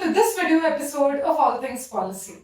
to this video episode of All Things Policy.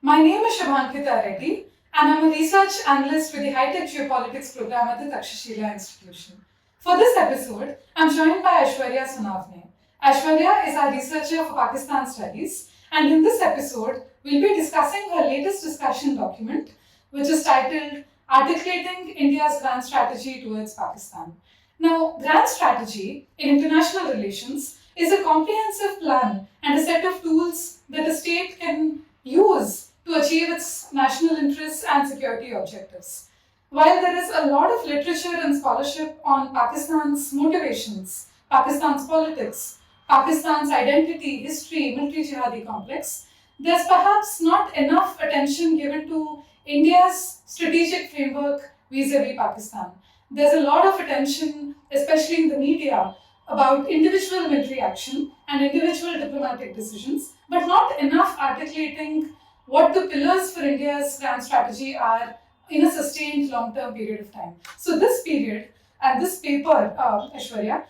My name is Shubhankita Reddy and I'm a research analyst with the High-Tech Geopolitics program at the Takshashila Institution. For this episode, I'm joined by Aishwarya Sunavne. Aishwarya is our researcher for Pakistan Studies, and in this episode, we'll be discussing her latest discussion document, which is titled Articulating India's Grand Strategy Towards Pakistan. Now, grand strategy in international relations is a comprehensive plan and a set of tools that a state can use to achieve its national interests and security objectives. While there is a lot of literature and scholarship on Pakistan's motivations, Pakistan's politics, Pakistan's identity, history, military jihadi complex, there's perhaps not enough attention given to India's strategic framework vis-a-vis Pakistan. There's a lot of attention, especially in the media, about individual military action and individual diplomatic decisions, but not enough articulating what the pillars for India's grand strategy are in a sustained long-term period of time. So this period and this paper, Aishwarya,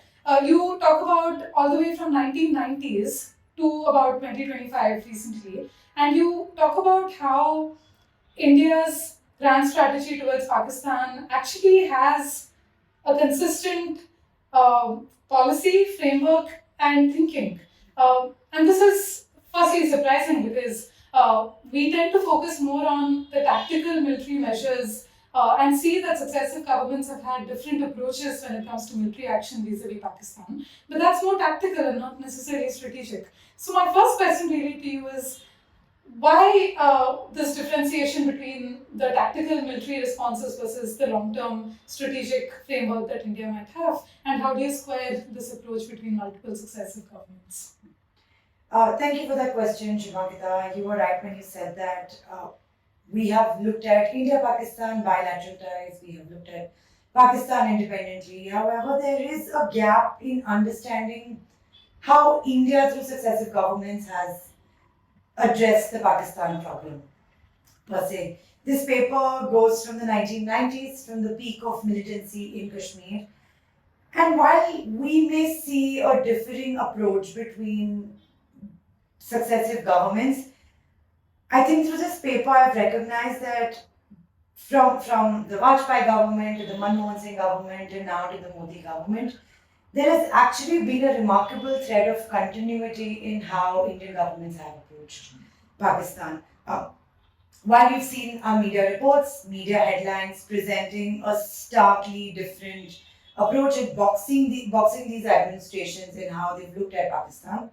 you talk about all the way from 1990s to about 2025 recently, and you talk about how India's grand strategy towards Pakistan actually has a consistent policy, framework, and thinking. And this is firstly surprising because we tend to focus more on the tactical military measures and see that successive governments have had different approaches when it comes to military action vis-a-vis Pakistan. But that's more tactical and not necessarily strategic. So my first question really to you is, why this differentiation between the tactical military responses versus the long-term strategic framework that India might have, and how do you square this approach between multiple successive governments? Thank you for that question, Shubhankita. You were right when you said that we have looked at India-Pakistan bilateral ties, we have looked at Pakistan independently. However, there is a gap in understanding how India, through successive governments, has address the Pakistan problem per se. This paper goes from the 1990s, from the peak of militancy in Kashmir. And while we may see a differing approach between successive governments, I think through this paper I've recognized that from the Vajpayee government to the Manmohan Singh government and now to the Modi government, there has actually been a remarkable thread of continuity in how Indian governments have approached Pakistan. While we've seen our media reports, media headlines presenting a starkly different approach at boxing these administrations in how they've looked at Pakistan.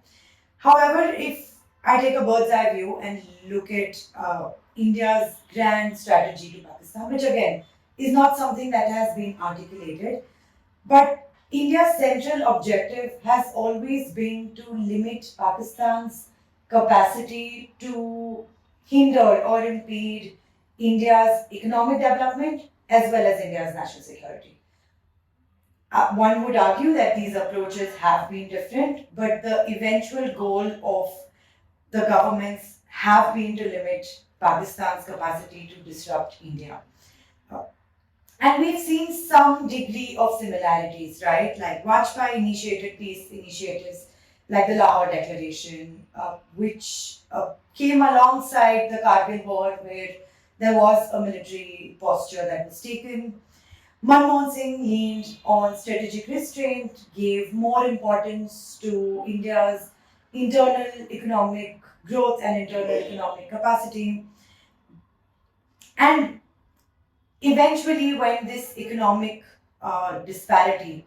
However, if I take a bird's eye view and look at India's grand strategy to Pakistan, which again is not something that has been articulated, but India's central objective has always been to limit Pakistan's capacity to hinder or impede India's economic development as well as India's national security. One would argue that these approaches have been different, but the eventual goal of the governments have been to limit Pakistan's capacity to disrupt India. And we've seen some degree of similarities, right? Like Vajpayee initiated peace initiatives like the Lahore Declaration, which came alongside the Kargil War, where there was a military posture that was taken. Manmohan Singh leaned on strategic restraint, gave more importance to India's internal economic growth and internal economic capacity. And eventually, when this economic disparity,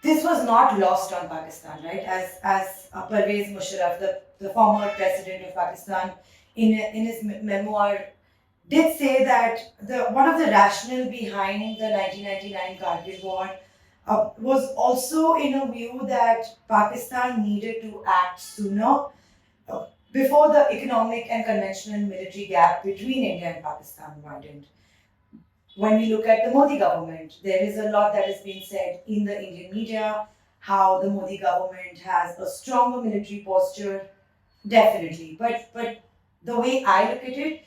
this was not lost on Pakistan, right? As Pervez Musharraf, the former president of Pakistan, in his memoir, did say that one of the rationale behind the 1999 Kargil War was also in a view that Pakistan needed to act sooner before the economic and conventional military gap between India and Pakistan widened. When we look at the Modi government, there is a lot that has been said in the Indian media, how the Modi government has a stronger military posture, definitely. But the way I look at it,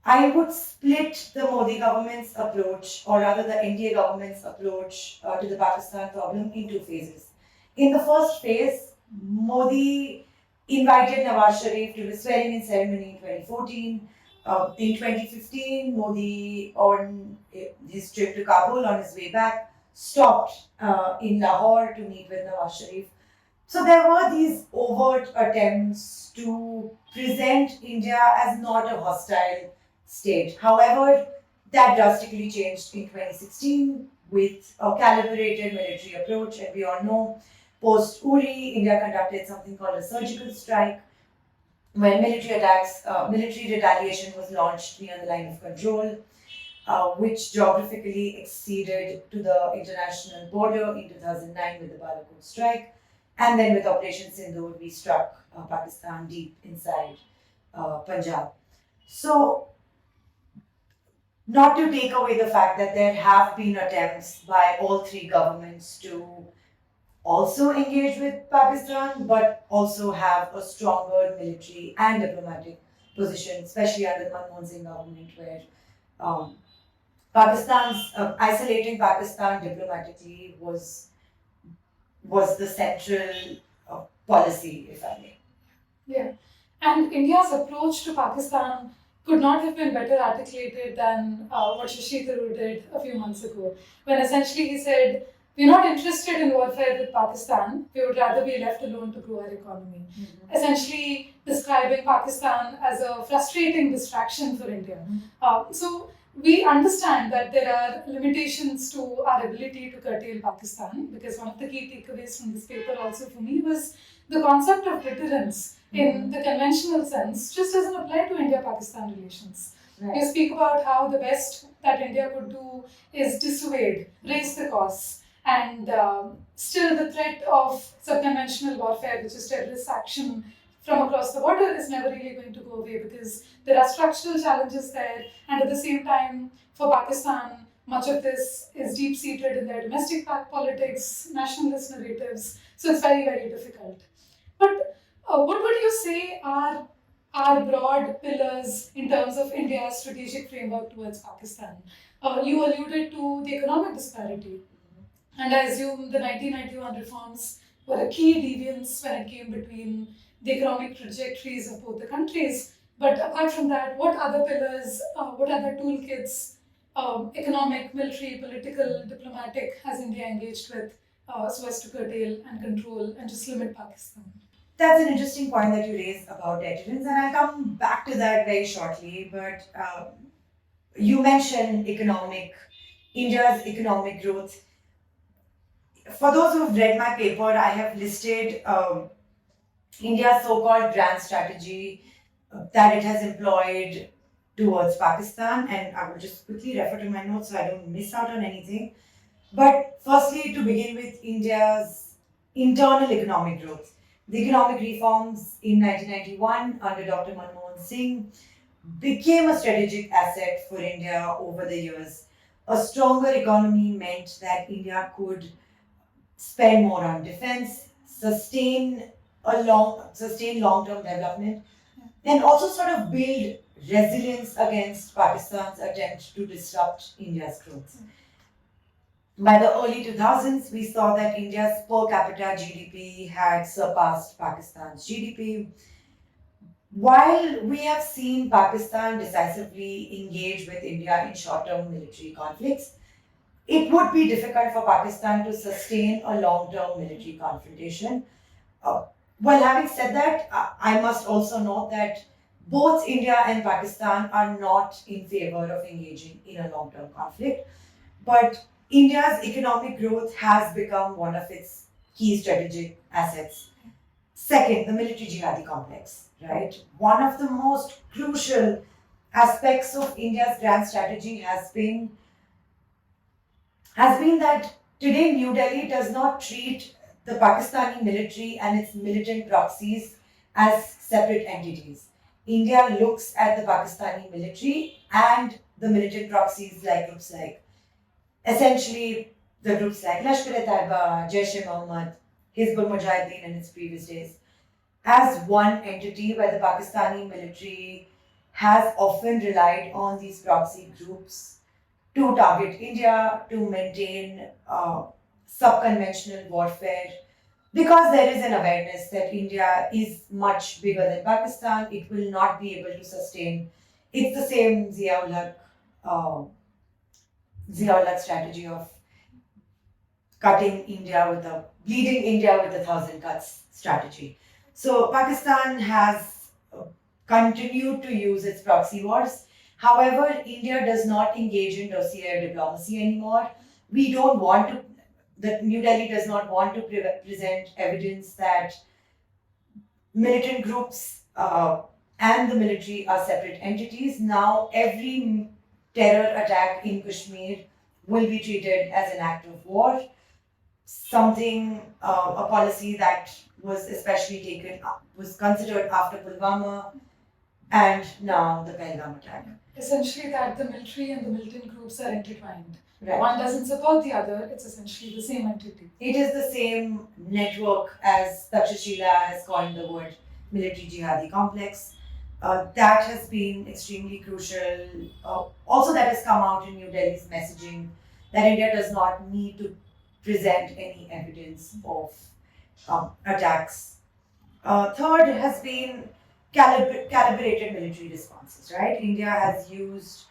I would split the Modi government's approach, or rather the NDA government's approach to the Pakistan problem in two phases. In the first phase, Modi invited Nawaz Sharif to his swearing-in ceremony in 2014. In 2015, Modi, on his trip to Kabul on his way back, stopped in Lahore to meet with Nawaz Sharif. So there were these overt attempts to present India as not a hostile state. However, that drastically changed in 2016 with a calibrated military approach, and we all know post Uri, India conducted something called a surgical strike, when military retaliation was launched near the line of control, which geographically exceeded to the international border in 2009 with the Balakot strike. And then with Operation Sindoor, we struck Pakistan deep inside Punjab. So, not to take away the fact that there have been attempts by all three governments to also engage with Pakistan, but also have a stronger military and diplomatic position, especially under the Manmohan Singh government, where um, Pakistan's isolating Pakistan diplomatically was the central policy, if I may. Yeah. And India's approach to Pakistan could not have been better articulated than what Shashi Tharoor did a few months ago, when essentially he said, we're not interested in warfare with Pakistan, we would rather be left alone to grow our economy. Essentially describing Pakistan as a frustrating distraction for India. So we understand that there are limitations to our ability to curtail Pakistan, because one of the key takeaways from this paper also for me was the concept of deterrence in the conventional sense just doesn't apply to India-Pakistan relations. Right. You speak about how the best that India could do is dissuade, raise the costs, and still the threat of subconventional warfare, which is terrorist action from across the border, is never really going to go away, because there are structural challenges there, and at the same time, for Pakistan, much of this is deep-seated in their domestic politics, nationalist narratives, so it's very, very difficult. But what would you say are broad pillars in terms of India's strategic framework towards Pakistan? You alluded to the economic disparity, and I assume the 1991 reforms were a key deviance when it came between the economic trajectories of both the countries. But apart from that, what other pillars, what other toolkits, economic, military, political, diplomatic, has India engaged with so as to curtail and control and just limit Pakistan? That's an interesting point that you raised about deterrence, and I'll come back to that very shortly. But you mentioned India's economic growth. For those who've read my paper, I have listed India's so-called grand strategy that it has employed towards Pakistan, and I will just quickly refer to my notes so I don't miss out on anything. But firstly, to begin with, India's internal economic growth. The economic reforms in 1991 under Dr. Manmohan Singh became a strategic asset for India over the years. A stronger economy meant that India could spend more on defense, sustain long-term development, and also sort of build resilience against Pakistan's attempt to disrupt India's growth. By the early 2000s, we saw that India's per capita GDP had surpassed Pakistan's GDP. While we have seen Pakistan decisively engage with India in short-term military conflicts, it would be difficult for Pakistan to sustain a long-term military confrontation. Well, having said that, I must also note that both India and Pakistan are not in favor of engaging in a long-term conflict, but India's economic growth has become one of its key strategic assets. Second, the military jihadi complex, right? One of the most crucial aspects of India's grand strategy has been that today New Delhi does not treat the Pakistani military and its militant proxies as separate entities. India looks at the Pakistani military and the militant proxies like groups like, essentially the groups like Lashkar-e-Taiba, Jaish-e-Mohammed, Hizbul Mujahideen in its previous days, as one entity, where the Pakistani military has often relied on these proxy groups to target India, to maintain sub-conventional warfare, because there is an awareness that India is much bigger than Pakistan, it will not be able to sustain. It's the same uh, Zia-ul-Haq strategy of cutting India with a bleeding India with 1,000 cuts strategy. So Pakistan has continued to use its proxy wars. However, India does not engage in dossier diplomacy anymore. We don't want to. The New Delhi does not want to present evidence that militant groups and the military are separate entities. Now, every terror attack in Kashmir will be treated as an act of war, something, a policy that was especially was considered after Pulwama and now the Pahalgam attack. Essentially, that the military and the militant groups are intertwined. Right. One doesn't support the other, it's essentially the same entity. It is the same network as Takshashila has coined the word military jihadi complex. That has been extremely crucial. Also, that has come out in New Delhi's messaging that India does not need to present any evidence of attacks. Third has been calibrated military responses, right? India has used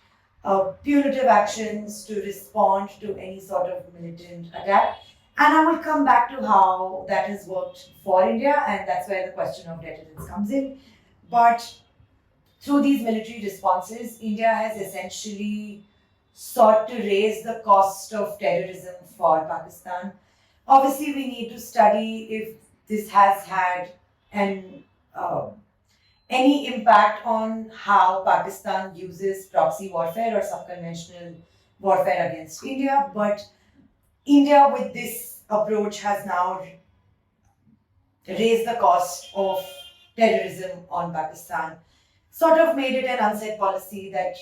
punitive actions to respond to any sort of militant attack. And I will come back to how that has worked for India, and that's where the question of deterrence comes in. But through these military responses, India has essentially sought to raise the cost of terrorism for Pakistan. Obviously, we need to study if this has had an any impact on how Pakistan uses proxy warfare or subconventional warfare against India. But India, with this approach, has now raised the cost of terrorism on Pakistan, sort of made it an unsaid policy that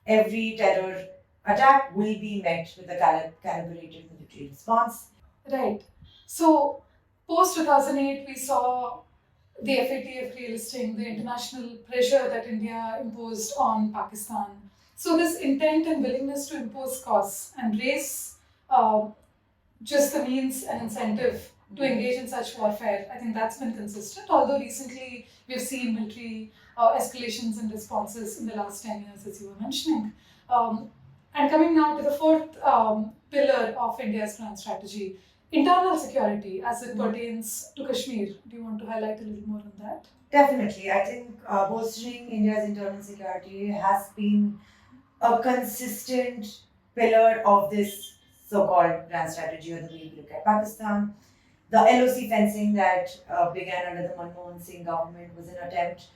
every terror attack will be met with a calibrated military response. Right. So, post 2008, we saw the FATF relisting, the international pressure that India imposed on Pakistan. So, this intent and willingness to impose costs and raise just the means and incentive to engage in such warfare, I think that's been consistent. Although recently we've seen military escalations and responses in the last 10 years, as you were mentioning. And coming now to the fourth pillar of India's grand strategy, internal security as it pertains to Kashmir. Do you want to highlight a little more on that? Definitely. I think bolstering India's internal security has been a consistent pillar of this so-called grand strategy, or the way we look at Pakistan. The LOC fencing that began under the Manmohan Singh government was an attempt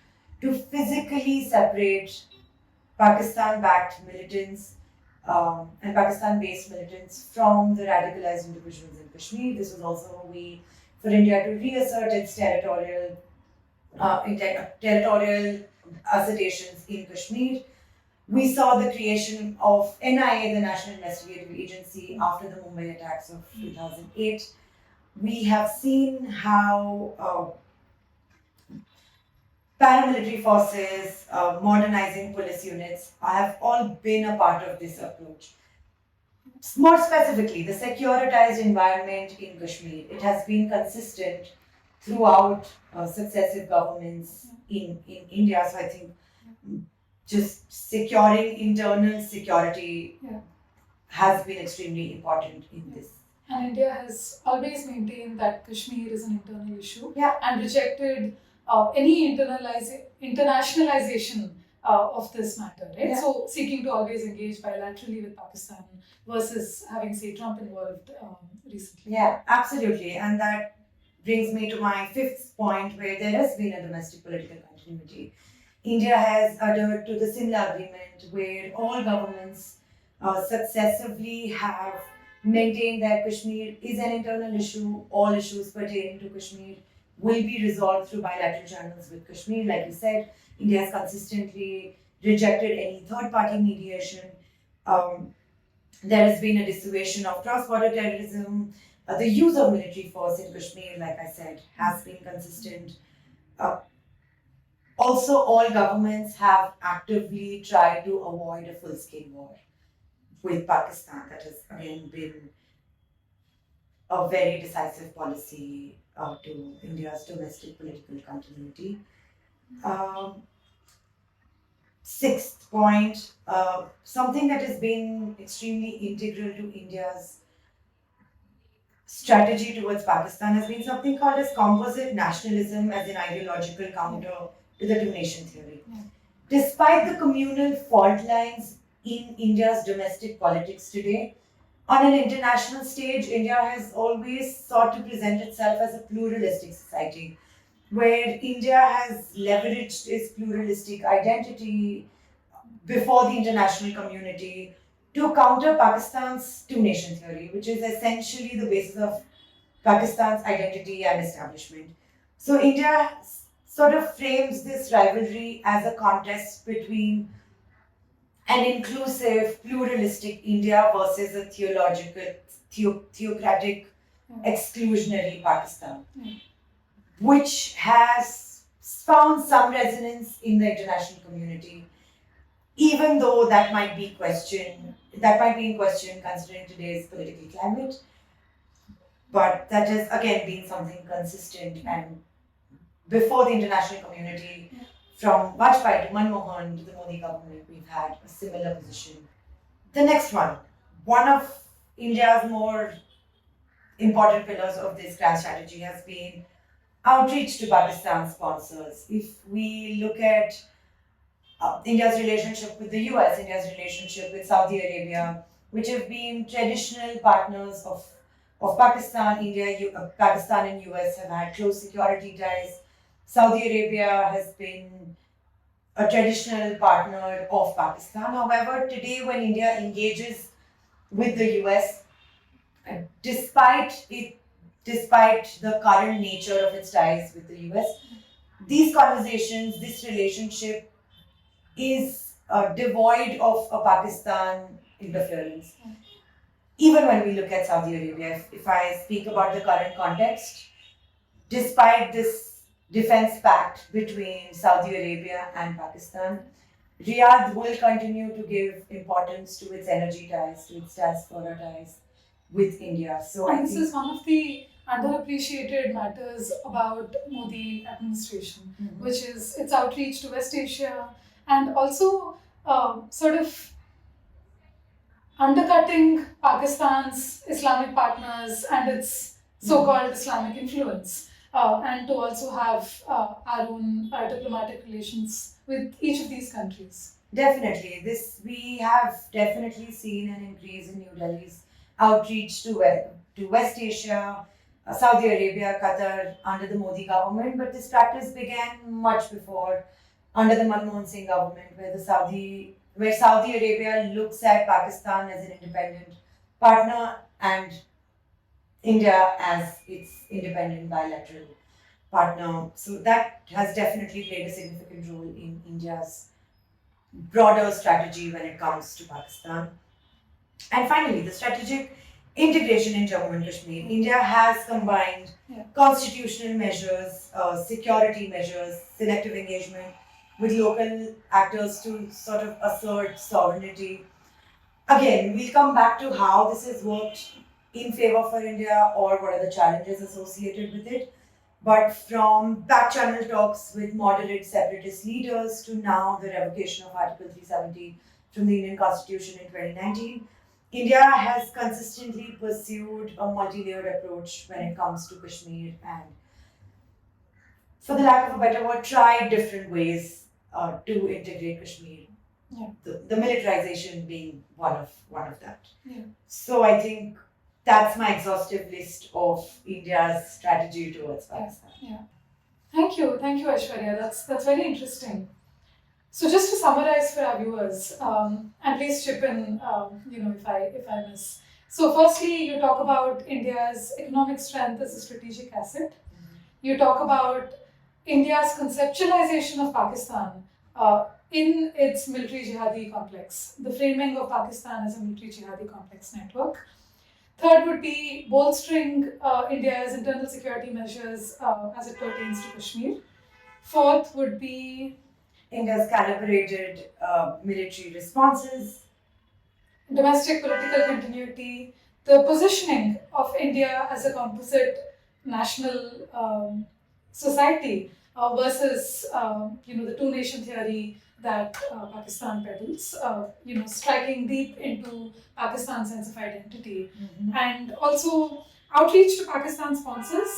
to physically separate Pakistan-backed militants and Pakistan-based militants from the radicalized individuals in Kashmir. This was also a way for India to reassert its territorial assertions in Kashmir. We saw the creation of NIA, the National Investigative Agency, after the Mumbai attacks of 2008. We have seen how paramilitary forces, modernizing police units have all been a part of this approach. More specifically, the securitized environment in Kashmir, it has been consistent throughout successive governments in India. So I think just securing internal security has been extremely important in this. And India has always maintained that Kashmir is an internal issue and rejected any internationalization of this matter, right? Yeah. So seeking to always engage bilaterally with Pakistan versus having, say, Trump involved recently. Yeah, absolutely. And that brings me to my fifth point, where there has been a domestic political continuity. India has adhered to the Simla Agreement, where all governments successively have maintained that Kashmir is an internal issue. All issues pertaining to Kashmir will be resolved through bilateral channels with Kashmir. Like you said, India has consistently rejected any third-party mediation. There has been a dissuasion of cross-border terrorism. The use of military force in Kashmir, like I said, has been consistent. Also, all governments have actively tried to avoid a full-scale war with Pakistan. That has again been a very decisive policy to India's domestic political continuity. Um, Sixth point, something that has been extremely integral to India's strategy towards Pakistan has been something called as composite nationalism as an ideological counter to the two nation theory. Yeah. Despite the communal fault lines in India's domestic politics today, on an international stage, India has always sought to present itself as a pluralistic society where India has leveraged its pluralistic identity before the international community to counter Pakistan's two nation theory, which is essentially the basis of Pakistan's identity and establishment. So India sort of frames this rivalry as a contest between an inclusive, pluralistic India versus a theocratic, exclusionary Pakistan, which has found some resonance in the international community, even though that might be in question considering today's political climate. But that has again been something consistent, and before the international community, from Vajpayee to Manmohan to the Modi government, we've had a similar position. The next one of India's more important pillars of this grand strategy has been outreach to Pakistan sponsors. If we look at India's relationship with the US, India's relationship with Saudi Arabia, which have been traditional partners of Pakistan, Pakistan and US have had close security ties. Saudi Arabia has been a traditional partner of Pakistan. However, today when India engages with the US, despite the current nature of its ties with the US, these conversations, this relationship is devoid of a Pakistan interference. Even when we look at Saudi Arabia, if I speak about the current context, despite this defense pact between Saudi Arabia and Pakistan, Riyadh will continue to give importance to its energy ties, to its diaspora ties with India. So and this is one of the underappreciated matters about Modi administration, which is its outreach to West Asia and also sort of undercutting Pakistan's Islamic partners and its so-called Islamic influence, and to also have our own diplomatic relations with each of these countries. Definitely, we have definitely seen an increase in New Delhi's outreach to West Asia, Saudi Arabia, Qatar under the Modi government, but this practice began much before under the Manmohan Singh government, where Saudi Arabia looks at Pakistan as an independent partner and India as its independent bilateral partner. So that has definitely played a significant role in India's broader strategy when it comes to Pakistan. And finally, the strategic integration in Jammu and Kashmir. India has combined constitutional measures, security measures, selective engagement with local actors to sort of assert sovereignty. Again, we'll come back to how this has worked in favor for India or what are the challenges associated with it. But from back channel talks with moderate separatist leaders to now the revocation of Article 370 from the Indian Constitution in 2019, India has consistently pursued a multi-layered approach when it comes to Kashmir and, for the lack of a better word, tried different ways to integrate Kashmir. The militarization being one of that. So I think that's my exhaustive list of India's strategy towards Pakistan. Thank you, Aishwarya. That's very interesting. So just to summarize for our viewers, and please chip in, if I miss. So firstly, you talk about India's economic strength as a strategic asset. You talk about India's conceptualization of Pakistan in its military jihadi complex, the framing of Pakistan as a military jihadi complex network. Third would be bolstering India's internal security measures as it pertains to Kashmir. Fourth would be India's calibrated military responses. Domestic political continuity. the positioning of India as a composite national society versus the two nation theory that Pakistan peddles, striking deep into Pakistan's sense of identity, and also outreach to Pakistan sponsors,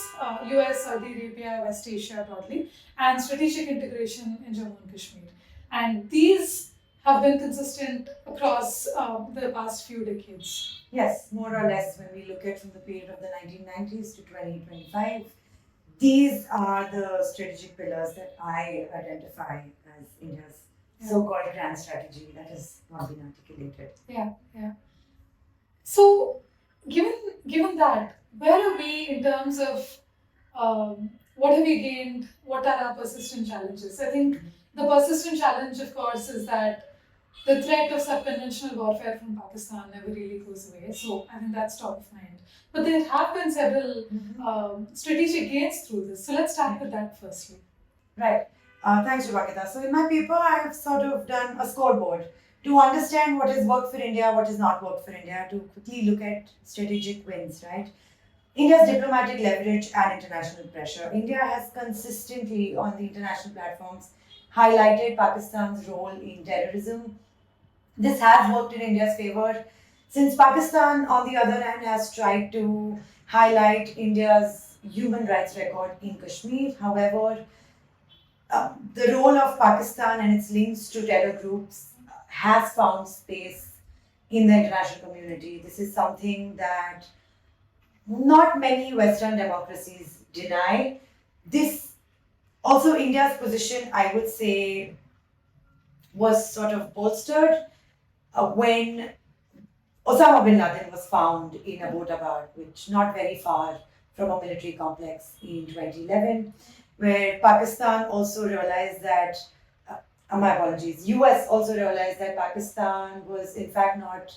US, Saudi Arabia, West Asia broadly, and strategic integration in Jammu and Kashmir. And these have been consistent across the past few decades. Yes, more or less, when we look at from the period of the 1990s to 2025, these are the strategic pillars that I identify as India's so-called grand strategy that has not been articulated. Yeah. So, given that, where are we in terms of what have we gained? What are our persistent challenges? I think the persistent challenge, of course, is that the threat of subconventional warfare from Pakistan never really goes away. So I think that's top of mind. But there have been several strategic gains through this. So let's start with that firstly. Right. Thanks, Shubhakita. So in my paper, I have sort of done a scoreboard to understand what has worked for India, what has not worked for India, to quickly look at strategic wins, right? India's diplomatic leverage and international pressure. India has consistently on the international platforms highlighted Pakistan's role in terrorism. This has worked in India's favor, since Pakistan, on the other hand, has tried to highlight India's human rights record in Kashmir. However, the role of Pakistan and its links to terror groups has found space in the international community. This is something that not many Western democracies deny. This also, India's position, I would say, was sort of bolstered when Osama bin Laden was found in Abbottabad, which not very far from a military complex in 2011, where Pakistan also realized that, my apologies, US also realized that Pakistan was in fact not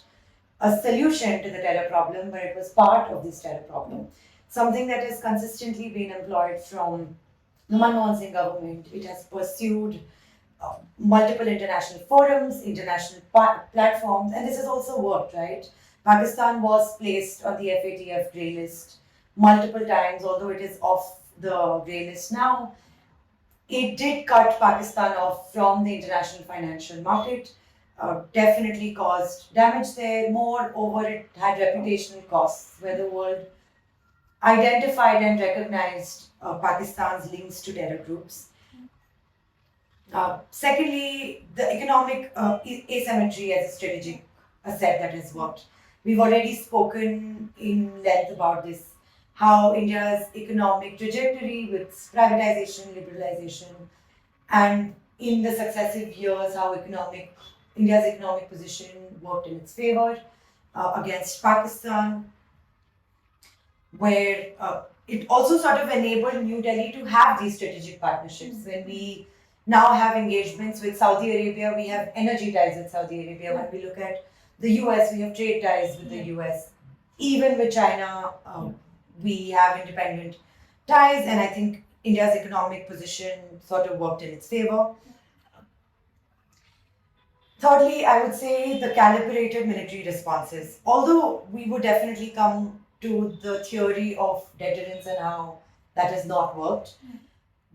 a solution to the terror problem, but it was part of this terror problem. Something that has consistently been employed from the Manmohan Singh government. It has pursued multiple international forums, international platforms, and this has also worked, right? Pakistan was placed on the FATF grey list multiple times, although it is off the grey list now. It did cut Pakistan off from the international financial market, definitely caused damage there. Moreover, it had reputational costs where the world identified and recognized Pakistan's links to terror groups. Secondly, the economic asymmetry as a strategic asset that has worked. We've already spoken in length about this, how India's economic trajectory with privatization, liberalization, and in the successive years, how India's economic position worked in its favor against Pakistan, where it also sort of enabled New Delhi to have these strategic partnerships. When we now have engagements with Saudi Arabia, we have energy ties with Saudi Arabia. When we look at the US, we have trade ties with the US. Even with China, we have independent ties, and I think India's economic position sort of worked in its favor. Thirdly, I would say the calibrated military responses. Although we would definitely come to the theory of deterrence and how that has not worked,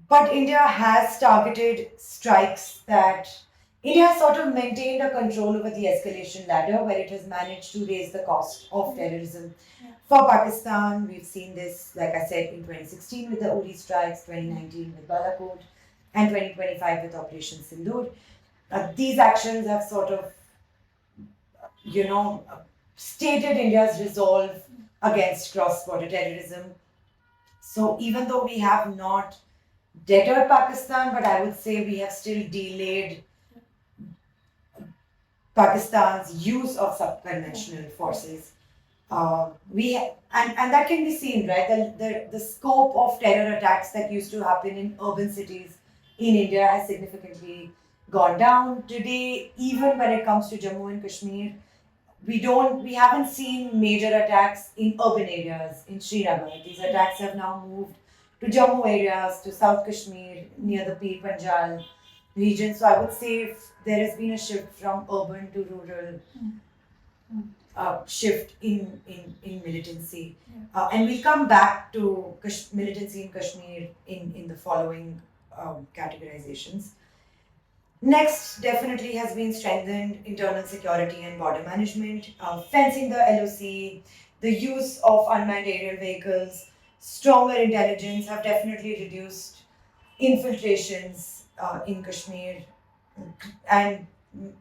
but India has targeted strikes that India has sort of maintained a control over the escalation ladder, where it has managed to raise the cost of terrorism. For Pakistan, we've seen this, like I said, in 2016 with the Uri strikes, 2019 with Balakot, and 2025 with Operation Sindoor. These actions have sort of, stated India's resolve against cross-border terrorism. So even though we have not deterred Pakistan, but I would say we have still delayed Pakistan's use of subconventional forces. And that can be seen, right? The scope of terror attacks that used to happen in urban cities in India has significantly gone down. Today, even when it comes to Jammu and Kashmir, we haven't seen major attacks in urban areas in Srinagar. These attacks have now moved to Jammu areas, to South Kashmir, near the Pir Panjal region. So I would say there has been a shift from urban to rural. shift in militancy. Yeah. And we'll come back to militancy in Kashmir in the following categorizations. Next, definitely has been strengthened internal security and border management, fencing the LOC, the use of unmanned aerial vehicles, stronger intelligence have definitely reduced infiltrations in Kashmir, and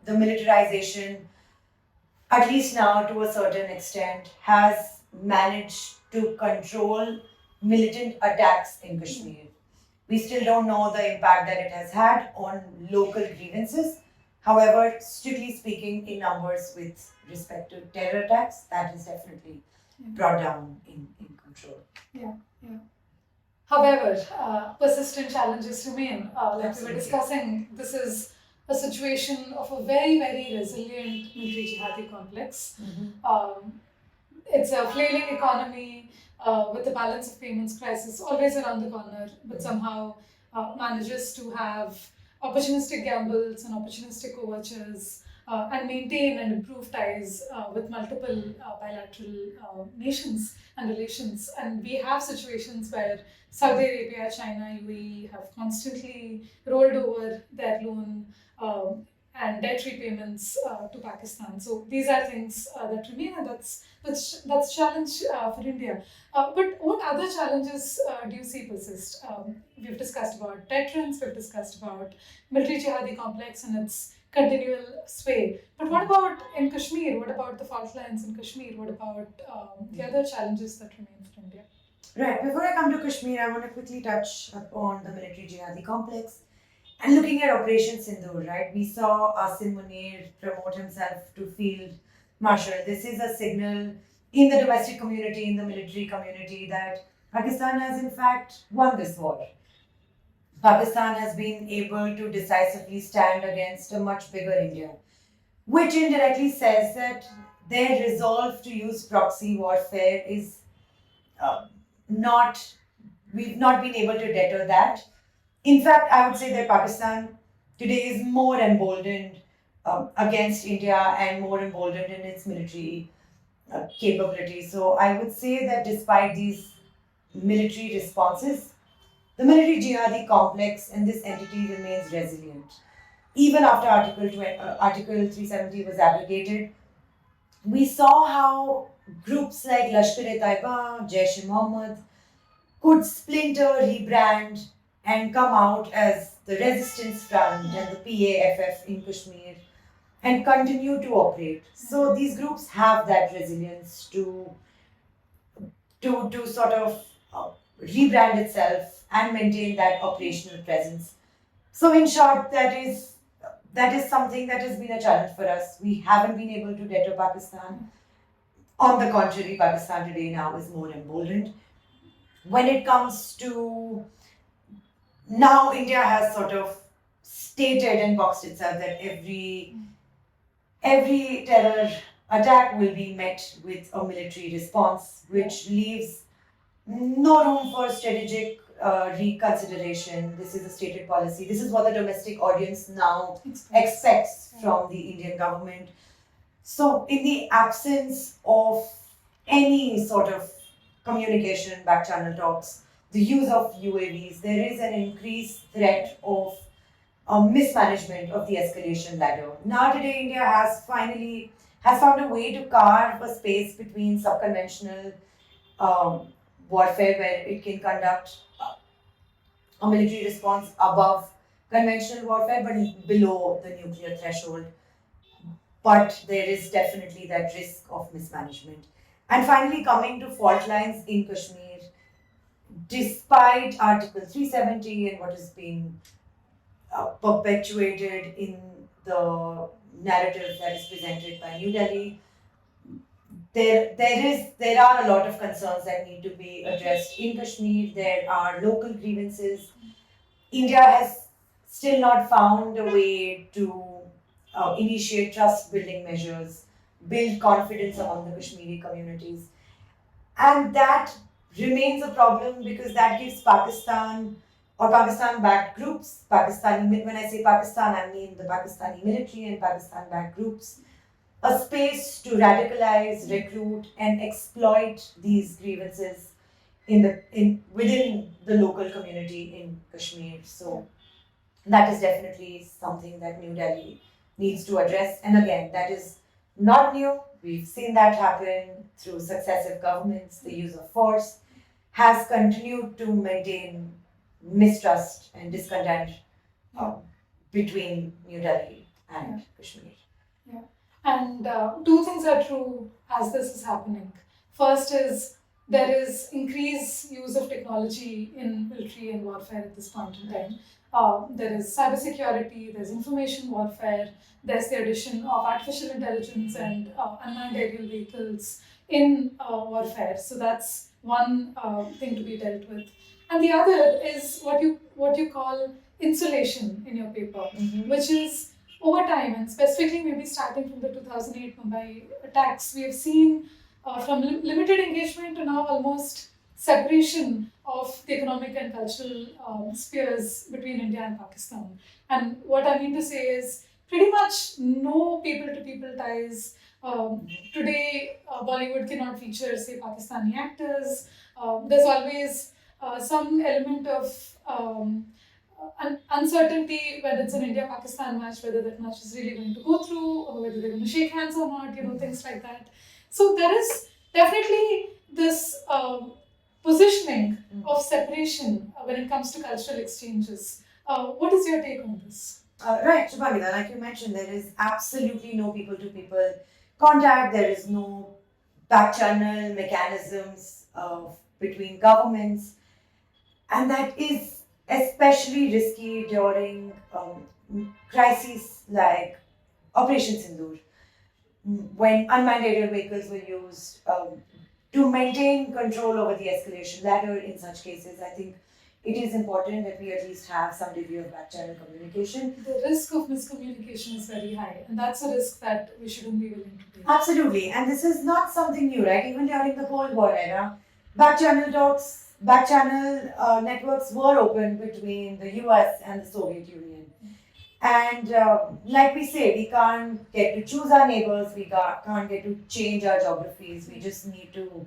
the militarization, at least now to a certain extent, has managed to control militant attacks in Kashmir. We still don't know the impact that it has had on local grievances. However, strictly speaking, in numbers with respect to terror attacks, that is definitely brought down in control. Yeah. However, persistent challenges remain. Like we were Absolutely. discussing, this is a situation of a very, very resilient military jihadi complex. It's a flailing economy with the balance of payments crisis always around the corner, but somehow manages to have opportunistic gambles and opportunistic overtures and maintain and improve ties with multiple bilateral nations and relations. And we have situations where Saudi Arabia, China, UAE have constantly rolled over their loan and debt repayments to Pakistan. So these are things that remain, and that's challenge for India. But what other challenges do you see persist? We've discussed about deterrence, we've discussed about military jihadi complex and its continual sway. But what about in Kashmir? What about the fault lines in Kashmir? What about the other challenges that remain for India? Right, before I come to Kashmir, I want to quickly touch upon the military jihadi complex. And looking at Operation Sindoor, right, we saw Asim Munir promote himself to Field Marshal. This is a signal in the domestic community, in the military community, that Pakistan has in fact won this war. Pakistan has been able to decisively stand against a much bigger India, which indirectly says that their resolve to use proxy warfare is not, we've not been able to deter that. In fact, I would say that Pakistan today is more emboldened against India and more emboldened in its military capabilities. So I would say that despite these military responses, the military jihadi complex in this entity remains resilient. Even after Article 370 was abrogated, we saw how groups like Lashkar-e-Taiba, Jaish-e-Mohammed could splinter, rebrand, and come out as the Resistance Front and the PAFF in Kashmir and continue to operate. So these groups have that resilience to sort of rebrand itself and maintain that operational presence. So in short, that is something that has been a challenge for us. We haven't been able to deter Pakistan. On the contrary, Pakistan today now is more emboldened. When it comes to now, India has sort of stated and boxed itself that every terror attack will be met with a military response, which leaves no room for strategic reconsideration. This is a stated policy. This is what the domestic audience now expects from the Indian government. So, in the absence of any sort of communication, back channel talks, the use of UAVs, there is an increased threat of mismanagement of the escalation ladder. Now today, India has found a way to carve a space between subconventional warfare, where it can conduct a military response above conventional warfare, but below the nuclear threshold. But there is definitely that risk of mismanagement. And finally, coming to fault lines in Kashmir, despite Article 370 and what has been perpetuated in the narrative that is presented by New Delhi, there are a lot of concerns that need to be addressed in Kashmir. There are local grievances. India has still not found a way to initiate trust building measures, build confidence among the Kashmiri communities. And that remains a problem because that gives Pakistan or Pakistan backed groups, when I say Pakistan, I mean the Pakistani military and Pakistan backed groups, a space to radicalize, recruit, and exploit these grievances in within the local community in Kashmir. So that is definitely something that New Delhi needs to address. And again, that is not new. We've seen that happen through successive governments. The use of force has continued to maintain mistrust and discontent um, between New Delhi and Kashmir. And two things are true as this is happening. First is there is increased use of technology in military and warfare at this point in time. There is cybersecurity, there's information warfare, there's the addition of artificial intelligence and unmanned aerial vehicles in warfare. So that's one thing to be dealt with. And the other is what you call insulation in your paper, which is over time, and specifically maybe starting from the 2008 Mumbai attacks, we have seen from limited engagement to now almost separation of the economic and cultural spheres between India and Pakistan. And what I mean to say is pretty much no people-to-people ties. Today, Bollywood cannot feature, say, Pakistani actors. There's always some element of uncertainty when it's an India-Pakistan match, whether that match is really going to go through or whether they're going to shake hands or not, things like that. So there is definitely this positioning of separation when it comes to cultural exchanges. What is your take on this? Right, Shubhavita, like you mentioned, there is absolutely no people to people contact, there is no back channel mechanisms between governments, and that is especially risky during crises like Operation Sindoor, when unmanned aerial vehicles were used to maintain control over the escalation ladder. In such cases, I think it is important that we at least have some degree of back channel communication. The risk of miscommunication is very high, and that's a risk that we shouldn't be willing to take. Absolutely, and this is not something new, right? Even during the Cold War era, back channel talks, back channel networks were open between the US and the Soviet Union. And like we say, we can't get to choose our neighbors, we can't get to change our geographies, we just need to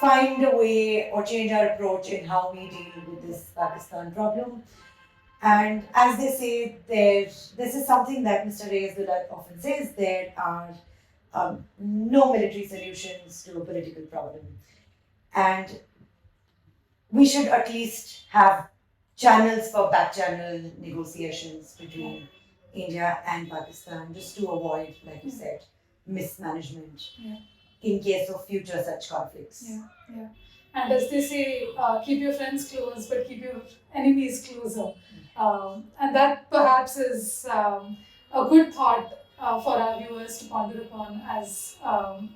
find a way or change our approach in how we deal with this Pakistan problem. And as they say, this is something that Mr. Reyes Dulat often says, there are no military solutions to a political problem. And we should at least have channels for back channel negotiations between India and Pakistan, just to avoid, like you said, mismanagement in case of future such conflicts. Yeah. And as they say, keep your friends close, but keep your enemies closer. And that perhaps is a good thought for our viewers to ponder upon as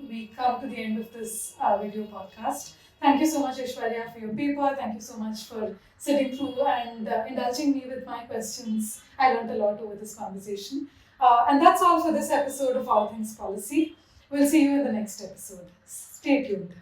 we come to the end of this video podcast. Thank you so much, Aishwarya, for your paper. Thank you so much for sitting through and indulging me with my questions. I learned a lot over this conversation. And that's all for this episode of All Things Policy. We'll see you in the next episode. Stay tuned.